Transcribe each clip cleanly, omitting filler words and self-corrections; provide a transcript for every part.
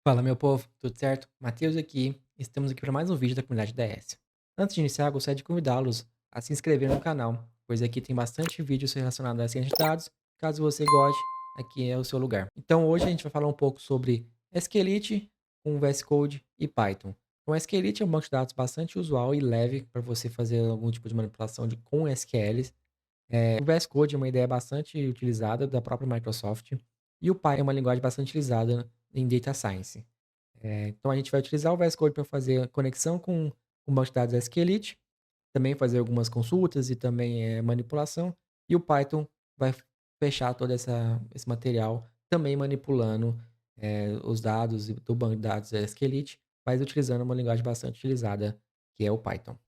Fala, meu povo, tudo certo? Matheus aqui. Estamos aqui para mais um vídeo da comunidade DS. Antes de iniciar, gostaria de convidá-los a se inscrever no canal, pois aqui tem bastante vídeos relacionados a ciência de dados. Caso você goste, aqui é o seu lugar. Então, hoje a gente vai falar um pouco sobre SQLite com VS Code e Python. O SQLite é um banco de dados bastante usual e leve para você fazer algum tipo de manipulação com SQLs. O VS Code é uma ideia bastante utilizada da própria Microsoft e o Python é uma linguagem bastante utilizada em Data Science. Então a gente vai utilizar o VS Code para fazer conexão com o banco de dados SQLite, também fazer algumas consultas e também manipulação, e o Python vai fechar todo esse material também manipulando os dados do banco de dados SQLite, mas utilizando uma linguagem bastante utilizada, que é o Python.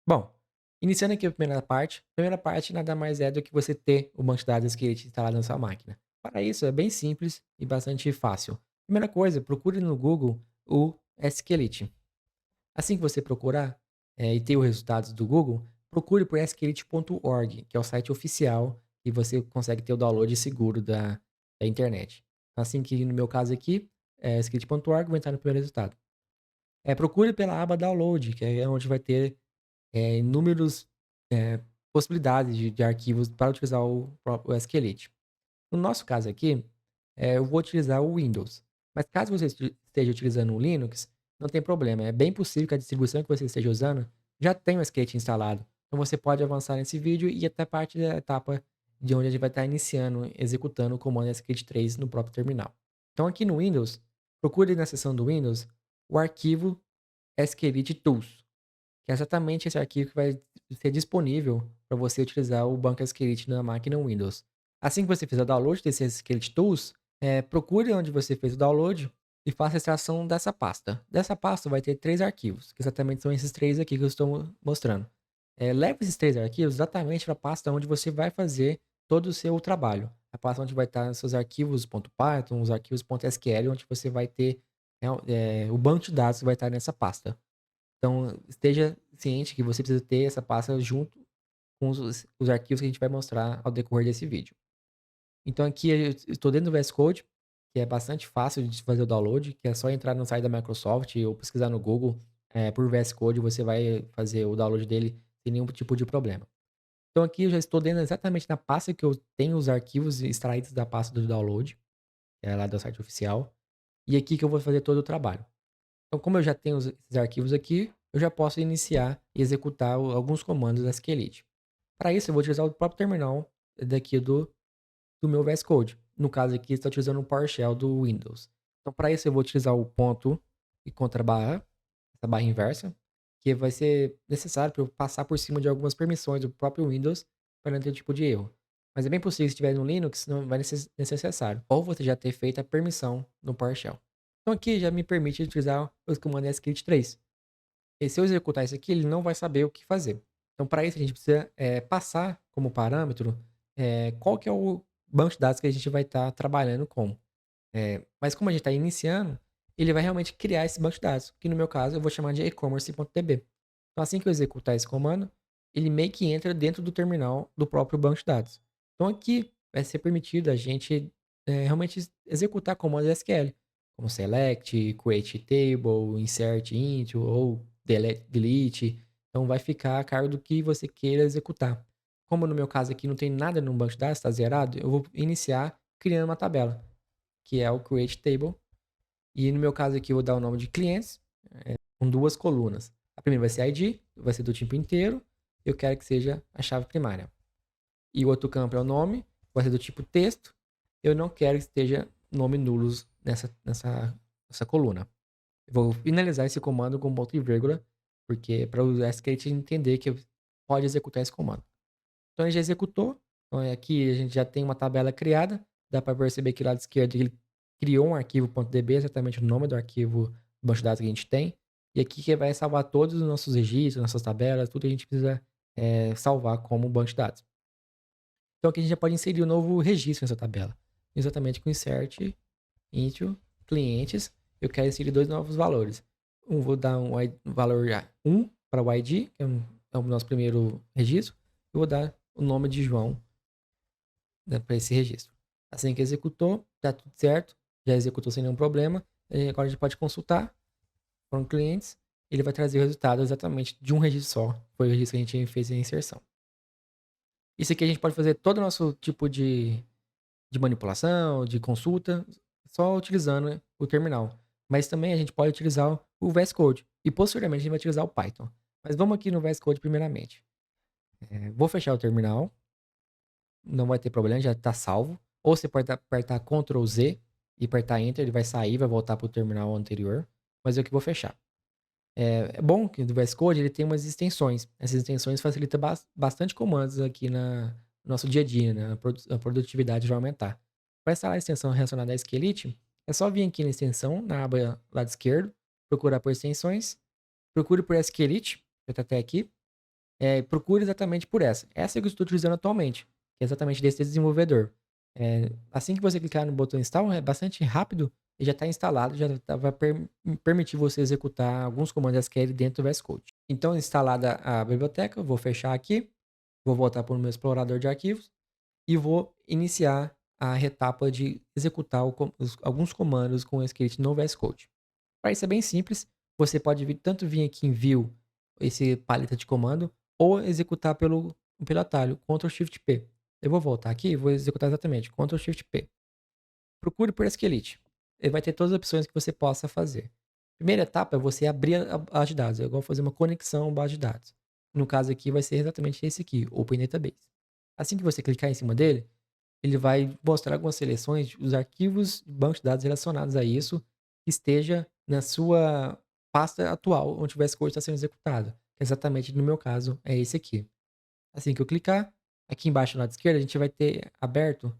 Bom, iniciando aqui a primeira parte nada mais é do que você ter o banco de dados SQLite instalado na sua máquina. Para isso é bem simples e bastante fácil. Primeira coisa, procure no Google o SQLite. Assim que você procurar e ter os resultados do Google, procure por sqlite.org, que é o site oficial e você consegue ter o download seguro da internet. Então, assim que no meu caso aqui, é sqlite.org, vou entrar no primeiro resultado. Procure pela aba Download, que é onde vai ter inúmeros possibilidades de arquivos para utilizar o próprio SQLite. No nosso caso aqui, eu vou utilizar o Windows. Mas caso você esteja utilizando o Linux, não tem problema. É bem possível que a distribuição que você esteja usando já tenha o SQLite instalado. Então você pode avançar nesse vídeo e ir até a parte da etapa de onde a gente vai estar iniciando, executando o comando SQLite 3 no próprio terminal. Então aqui no Windows, procure na seção do Windows o arquivo SQLite Tools, que é exatamente esse arquivo que vai ser disponível para você utilizar o banco SQLite na máquina Windows. Assim que você fizer o download desse SQLite Tools, procure onde você fez o download e faça a extração dessa pasta. Dessa pasta vai ter três arquivos, que exatamente são esses três aqui que eu estou mostrando. Leve esses três arquivos exatamente para a pasta onde você vai fazer todo o seu trabalho. A pasta onde vai estar os seus arquivos .python, os arquivos .sql, onde você vai ter o banco de dados que vai estar nessa pasta. Então, esteja ciente que você precisa ter essa pasta junto com os arquivos que a gente vai mostrar ao decorrer desse vídeo. Então, aqui eu estou dentro do VS Code, que é bastante fácil de fazer o download, que é só entrar no site da Microsoft ou pesquisar no Google por VS Code, você vai fazer o download dele sem nenhum tipo de problema. Então, aqui eu já estou dentro exatamente na pasta que eu tenho os arquivos extraídos da pasta do download, que é lá do site oficial, e aqui que eu vou fazer todo o trabalho. Então, como eu já tenho esses arquivos aqui, eu já posso iniciar e executar alguns comandos da SQLite. Para isso, eu vou utilizar o próprio terminal daqui do meu VS Code. No caso aqui, está utilizando o PowerShell do Windows. Então, para isso, eu vou utilizar o ponto e contra barra, essa barra inversa, que vai ser necessário para eu passar por cima de algumas permissões do próprio Windows para não ter tipo de erro. Mas é bem possível que se estiver no Linux, não vai ser necessário. Ou você já ter feito a permissão no PowerShell. Então aqui já me permite utilizar os comandos SQLite 3. E se eu executar isso aqui, ele não vai saber o que fazer. Então para isso a gente precisa passar como parâmetro qual que é o banco de dados que a gente vai estar trabalhando com. Mas como a gente está iniciando, ele vai realmente criar esse banco de dados, que no meu caso eu vou chamar de e-commerce.db. Então assim que eu executar esse comando, ele meio que entra dentro do terminal do próprio banco de dados. Então aqui vai ser permitido a gente realmente executar comandos SQL, como select, create table, insert into ou delete. Então vai ficar a cargo do que você queira executar. Como no meu caso aqui não tem nada no banco de dados, está zerado, eu vou iniciar criando uma tabela, que é o create table. E no meu caso aqui eu vou dar o nome de clientes com duas colunas. A primeira vai ser ID, vai ser do tipo inteiro. Eu quero que seja a chave primária. E o outro campo é o nome, vai ser do tipo texto. Eu não quero que esteja nome nulos nessa coluna. Eu vou finalizar esse comando com ponto e vírgula, porque para o SQL entender que pode executar esse comando. Então ele já executou. Então aqui a gente já tem uma tabela criada. Dá para perceber que lá lado esquerdo ele criou um arquivo .db, exatamente o nome do arquivo do banco de dados que a gente tem. E aqui que vai salvar todos os nossos registros, nossas tabelas, tudo que a gente precisa salvar como banco de dados. Então aqui a gente já pode inserir um novo registro nessa tabela. Exatamente com insert into clientes. Eu quero inserir dois novos valores. Vou dar um valor 1 para o ID, que é o nosso primeiro registro. Eu vou dar o nome de João, né, para esse registro. Assim que executou, tá tudo certo, já executou sem nenhum problema. E agora a gente pode consultar, foram clientes, ele vai trazer o resultado exatamente de um registro só. Foi o registro que a gente fez a inserção. Isso aqui a gente pode fazer todo o nosso tipo de manipulação, de consulta, só utilizando, né, o terminal. Mas também a gente pode utilizar o VS Code. E posteriormente a gente vai utilizar o Python. Mas vamos aqui no VS Code primeiramente. Vou fechar o terminal. Não vai ter problema, já está salvo. Ou você pode apertar Ctrl Z e apertar Enter, ele vai sair, vai voltar para o terminal anterior. Mas eu que vou fechar. É bom que no VS Code ele tem umas extensões. Essas extensões facilitam bastante comandos aqui no nosso dia a dia, né? A produtividade vai aumentar. Para instalar a extensão relacionada a Esquelite, é só vir aqui na extensão, na aba lado esquerdo, procurar por extensões, procure por Esquelite, que está até aqui, procure exatamente por essa. Essa é que eu estou utilizando atualmente, que é exatamente desse desenvolvedor. Assim que você clicar no botão Install, é bastante rápido e já está instalado, vai permitir você executar alguns comandos SQL dentro do VS Code. Então, instalada a biblioteca, eu vou fechar aqui, vou voltar para o meu explorador de arquivos e vou iniciar a etapa de executar alguns comandos com o script no VS Code. Para isso é bem simples, você pode tanto vir aqui em View, esse paleta de comando, ou executar pelo atalho, Ctrl Shift P. Eu vou voltar aqui e vou executar exatamente, Ctrl Shift P. Procure por Esquelite. Ele vai ter todas as opções que você possa fazer. Primeira etapa é você abrir a base de dados. É igual fazer uma conexão à base de dados. No caso aqui vai ser exatamente esse aqui, Open Database. Assim que você clicar em cima dele, ele vai mostrar algumas seleções dos arquivos de banco de dados relacionados a isso que esteja na sua pasta atual, onde o VS Code está sendo executado. Exatamente no meu caso é esse aqui. Assim que eu clicar, aqui embaixo no lado esquerdo a gente vai ter aberto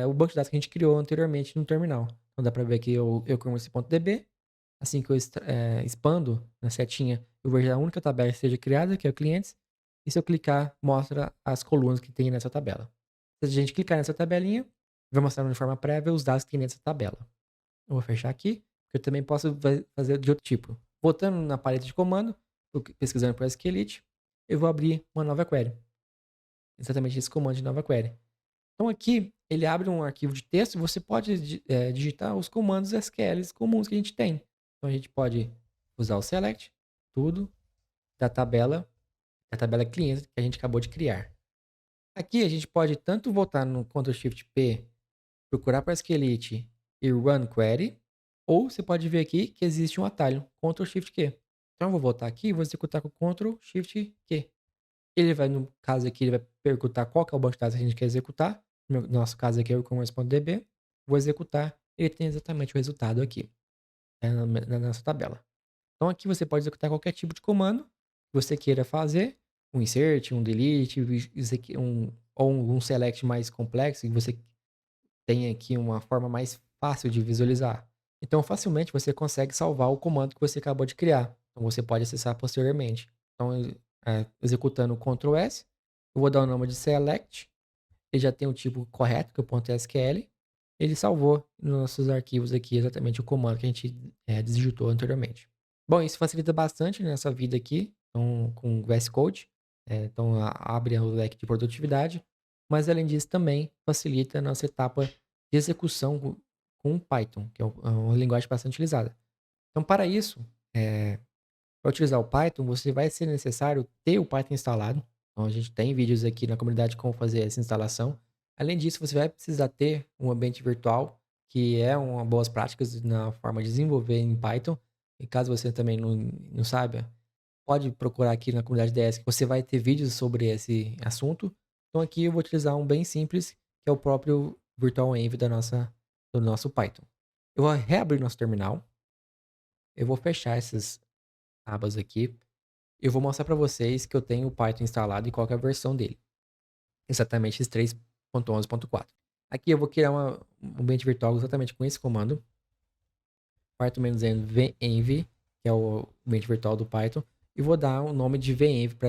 o banco de dados que a gente criou anteriormente no terminal. Então dá para ver aqui o eucommerce.db. Assim que eu expando na setinha, eu vejo a única tabela que seja criada, que é o clientes. E se eu clicar, mostra as colunas que tem nessa tabela. Se a gente clicar nessa tabelinha, vai mostrar de forma prévia os dados que tem nessa tabela. Eu vou fechar aqui, porque eu também posso fazer de outro tipo. Voltando na paleta de comando, pesquisando por SQLite, eu vou abrir uma nova query. Exatamente esse comando de nova query. Então aqui, ele abre um arquivo de texto e você pode digitar os comandos SQL comuns que a gente tem. Então a gente pode usar o select, tudo, da tabela cliente que a gente acabou de criar. Aqui a gente pode tanto voltar no Ctrl Shift P, procurar para SQLite e Run Query, ou você pode ver aqui que existe um atalho, Ctrl Shift Q. Então eu vou voltar aqui e vou executar com Ctrl Shift Q. Ele vai, no caso aqui, ele vai perguntar qual que é o banco de dados que a gente quer executar. No nosso caso aqui é o e-commerce.db. Vou executar, ele tem exatamente o resultado aqui, na nossa tabela. Então aqui você pode executar qualquer tipo de comando que você queira fazer, um insert, um delete, ou um select mais complexo, que você tenha aqui uma forma mais fácil de visualizar. Então facilmente você consegue salvar o comando que você acabou de criar. Então você pode acessar posteriormente. Então, executando o Ctrl S, eu vou dar o nome de select, ele já tem o tipo correto, que é o .sql, ele salvou nos nossos arquivos aqui exatamente o comando que a gente digitou anteriormente. Bom, isso facilita bastante nessa vida aqui, então, com o VS Code, então abre o leque de produtividade, mas além disso também facilita a nossa etapa de execução com o Python, que é uma linguagem bastante utilizada. Então, para isso, para utilizar o Python, você vai ser necessário ter o Python instalado. Então, a gente tem vídeos aqui na comunidade como fazer essa instalação. Além disso, você vai precisar ter um ambiente virtual, que é uma boas práticas na forma de desenvolver em Python. E caso você também não saiba, pode procurar aqui na comunidade DS, que você vai ter vídeos sobre esse assunto. Então, aqui eu vou utilizar um bem simples, que é o próprio Virtual Env do nosso Python. Eu vou reabrir nosso terminal. Eu vou fechar essas abas aqui. Eu vou mostrar para vocês que eu tenho o Python instalado e qual que é a versão dele. Exatamente esse 3.11.4. Aqui eu vou criar um ambiente virtual exatamente com esse comando. Python-env, que é o ambiente virtual do Python. E vou dar o nome de venv para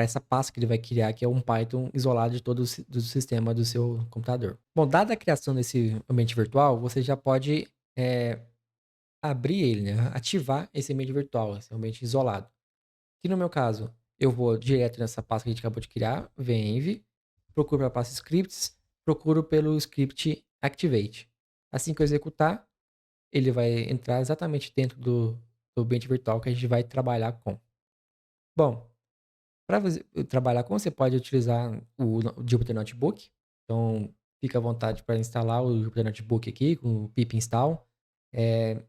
essa pasta que ele vai criar, que é um Python isolado de todo do sistema do seu computador. Bom, dada a criação desse ambiente virtual, você já pode abrir ele, né? Ativar esse ambiente virtual, esse ambiente isolado. Que no meu caso, eu vou direto nessa pasta que a gente acabou de criar, venv, procuro pela pasta scripts, procuro pelo script activate. Assim que eu executar, ele vai entrar exatamente dentro do ambiente virtual que a gente vai trabalhar com. Bom, para você trabalhar com, você pode utilizar o Jupyter Notebook. Então, fica à vontade para instalar o Jupyter Notebook aqui com o pip install. Eh,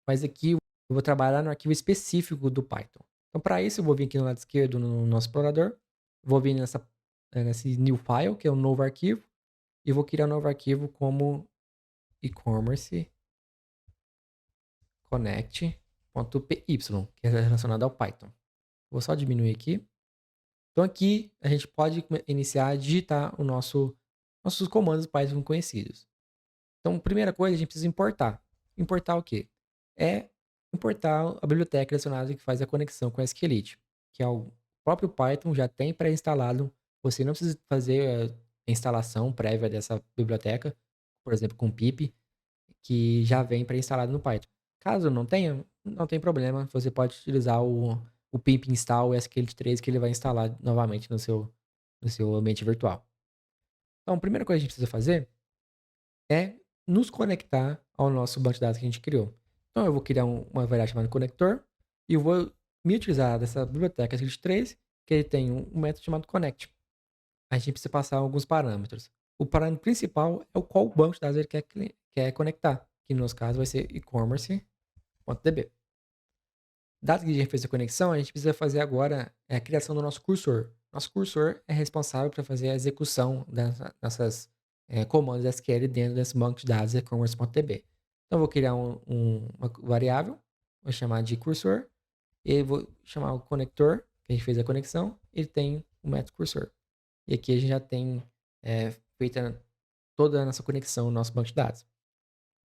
mas aqui eu vou trabalhar no arquivo específico do Python. Então, para isso, eu vou vir aqui no lado esquerdo no nosso explorador, vou vir nesse new file, que é um novo arquivo, e vou criar um novo arquivo como e-commerce connect.py, que é relacionado ao Python. Vou só diminuir aqui. Então aqui a gente pode iniciar a digitar nossos comandos Python conhecidos. Então, primeira coisa, a gente precisa importar. Importar o quê? É importar a biblioteca relacionada que faz a conexão com a SQLite, que é o próprio Python já tem pré-instalado. Você não precisa fazer a instalação prévia dessa biblioteca, por exemplo, com pip, que já vem pré-instalado no Python. Caso não tenha, não tem problema. Você pode utilizar o pip install SQLite3 que ele vai instalar novamente no seu ambiente virtual. Então, a primeira coisa que a gente precisa fazer é nos conectar ao nosso banco de dados que a gente criou. Então, eu vou criar uma variável chamada conector e eu vou me utilizar dessa biblioteca SQLite3, que ele tem um método chamado connect. A gente precisa passar alguns parâmetros. O parâmetro principal é o qual banco de dados ele quer conectar, que no nosso caso vai ser e-commerce.db. Dado que a gente fez a conexão, a gente precisa fazer agora a criação do nosso cursor. Nosso cursor é responsável para fazer a execução dessas comandos SQL dentro desse banco de dados e-commerce.db. Então, eu vou criar uma variável, vou chamar de cursor, e vou chamar o conector, que a gente fez a conexão, ele tem o método cursor. E aqui a gente já tem feita toda a nossa conexão no nosso banco de dados.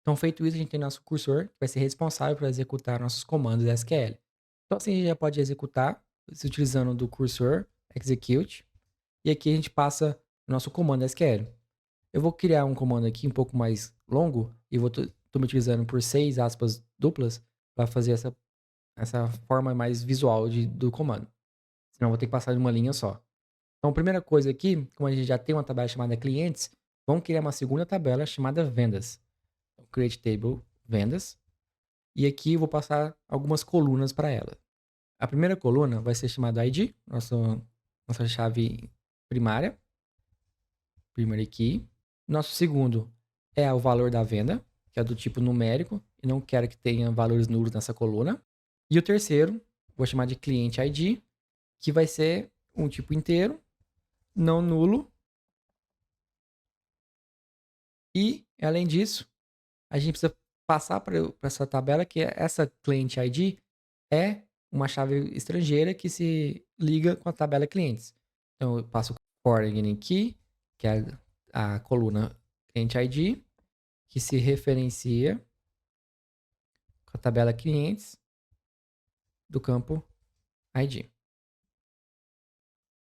Então, feito isso, a gente tem nosso cursor, que vai ser responsável por executar nossos comandos SQL. Então, assim, a gente já pode executar se utilizando do cursor execute. E aqui a gente passa o nosso comando SQL. Eu vou criar um comando aqui um pouco mais longo e estou me utilizando por 6 aspas duplas para fazer essa forma mais visual do comando. Senão eu vou ter que passar de uma linha só. Então, a primeira coisa aqui, como a gente já tem uma tabela chamada clientes, vamos criar uma segunda tabela chamada vendas. Então, create table vendas. E aqui eu vou passar algumas colunas para ela. A primeira coluna vai ser chamada ID, nossa chave primária, primary key. Nosso segundo é o valor da venda, que é do tipo numérico, e não quero que tenha valores nulos nessa coluna. E o terceiro, vou chamar de cliente ID, que vai ser um tipo inteiro, não nulo. E, além disso, a gente precisa passar para essa tabela que essa cliente ID é uma chave estrangeira que se liga com a tabela clientes. Então, eu passo o foreign key, que é a coluna cliente ID, que se referencia com a tabela clientes do campo ID.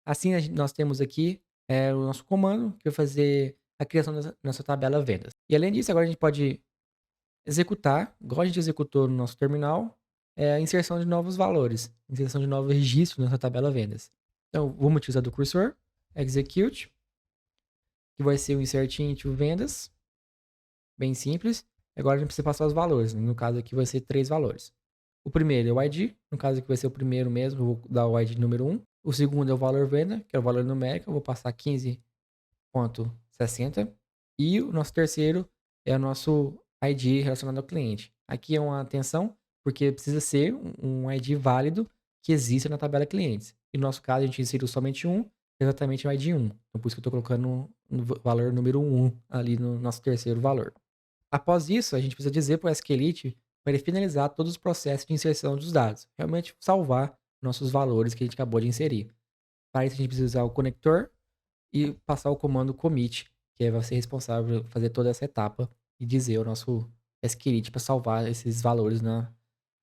Assim, nós temos aqui o nosso comando, que vai fazer a criação dessa nossa tabela vendas. E além disso, agora a gente pode executar, igual a gente executou no nosso terminal, a inserção de novos valores, inserção de novos registros nessa tabela vendas. Então, vamos utilizar do cursor, execute, que vai ser o insert into vendas, bem simples. Agora a gente precisa passar os valores, no caso aqui vai ser 3 valores. O primeiro é o ID, no caso aqui vai ser o primeiro mesmo, eu vou dar o ID número 1. O segundo é o valor venda, que é o valor numérico, eu vou passar 15,60. E o nosso terceiro é o nosso ID relacionado ao cliente. Aqui é uma atenção, porque precisa ser um ID válido que exista na tabela clientes. E no nosso caso, a gente inseriu somente um, exatamente o ID 1. Então, por isso que eu estou colocando o valor número 1 ali no nosso terceiro valor. Após isso, a gente precisa dizer para o SQLite para ele finalizar todos os processos de inserção dos dados. Realmente salvar nossos valores que a gente acabou de inserir. Para isso, a gente precisa usar o conector e passar o comando commit, que vai ser responsável por fazer toda essa etapa e dizer o nosso SQLite para salvar esses valores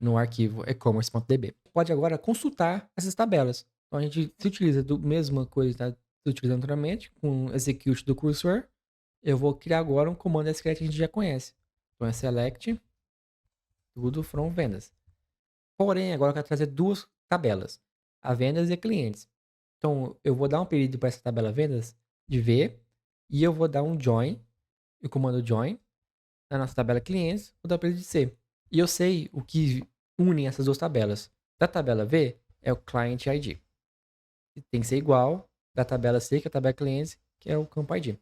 no arquivo e-commerce.db. Pode agora consultar essas tabelas. Então a gente se utiliza do mesma coisa que está utilizando anteriormente, com o execute do cursor. Eu vou criar agora um comando SQL que a gente já conhece. Então é select tudo from vendas. Porém, agora eu quero trazer duas tabelas, a vendas e a clientes. Então, eu vou dar um pedido para essa tabela vendas de V e eu vou dar um join, o comando join, na nossa tabela clientes ou tabela de C. E eu sei o que une essas duas tabelas. Da tabela V é o Client ID. E tem que ser igual da tabela C, que é a tabela clientes, que é o campo ID.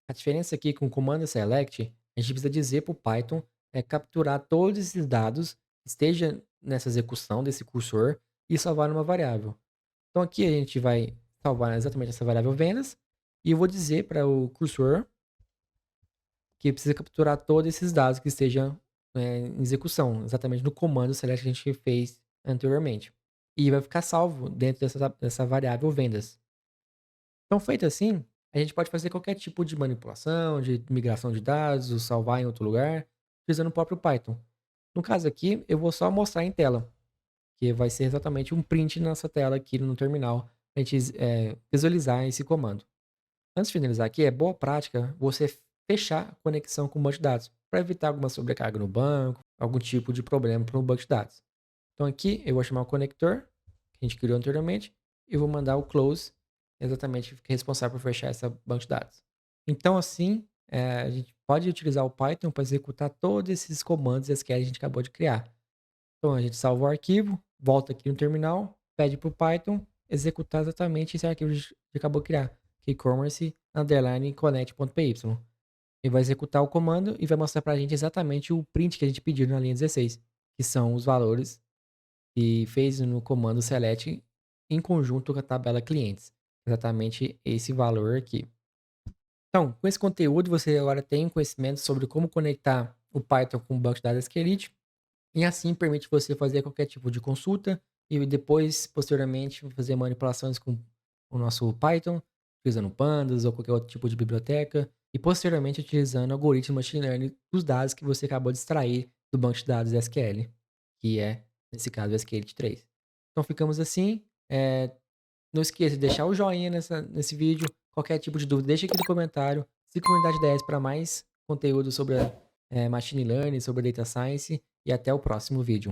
A diferença aqui com o comando select, a gente precisa dizer para o Python capturar todos esses dados, esteja nessa execução desse cursor e salvar numa variável. Então aqui a gente vai salvar exatamente essa variável vendas e eu vou dizer para o cursor que precisa capturar todos esses dados que estejam em execução, exatamente no comando select que a gente fez anteriormente. E vai ficar salvo dentro dessa variável vendas. Então, feito assim, a gente pode fazer qualquer tipo de manipulação, de migração de dados, ou salvar em outro lugar, utilizando o próprio Python. No caso aqui, eu vou só mostrar em tela, que vai ser exatamente um print nessa tela aqui no terminal, para a gente visualizar esse comando. Antes de finalizar aqui, é boa prática você fechar a conexão com o banco de dados, para evitar alguma sobrecarga no banco, algum tipo de problema para o banco de dados. Então aqui eu vou chamar o conector, que a gente criou anteriormente, e vou mandar o close, exatamente que é responsável por fechar essa banco de dados. Então assim, a gente pode utilizar o Python para executar todos esses comandos SQL que a gente acabou de criar. Então a gente salva o arquivo, volta aqui no terminal, pede para o Python executar exatamente esse arquivo que a gente acabou de criar, que é commerce underline connect.py. Ele vai executar o comando e vai mostrar para a gente exatamente o print que a gente pediu na linha 16, que são os valores que fez no comando select em conjunto com a tabela clientes. Exatamente esse valor aqui. Então, com esse conteúdo, você agora tem conhecimento sobre como conectar o Python com o banco de dados SQLite e assim permite você fazer qualquer tipo de consulta e depois, posteriormente, fazer manipulações com o nosso Python, utilizando Pandas ou qualquer outro tipo de biblioteca e posteriormente utilizando algoritmos machine learning dos dados que você acabou de extrair do banco de dados SQL, que é, nesse caso, o SQLite 3. Então ficamos assim. Não esqueça de deixar o joinha nesse vídeo. Qualquer tipo de dúvida, deixa aqui no comentário. Siga a comunidade 10 para mais conteúdo sobre Machine Learning, sobre Data Science. E até o próximo vídeo.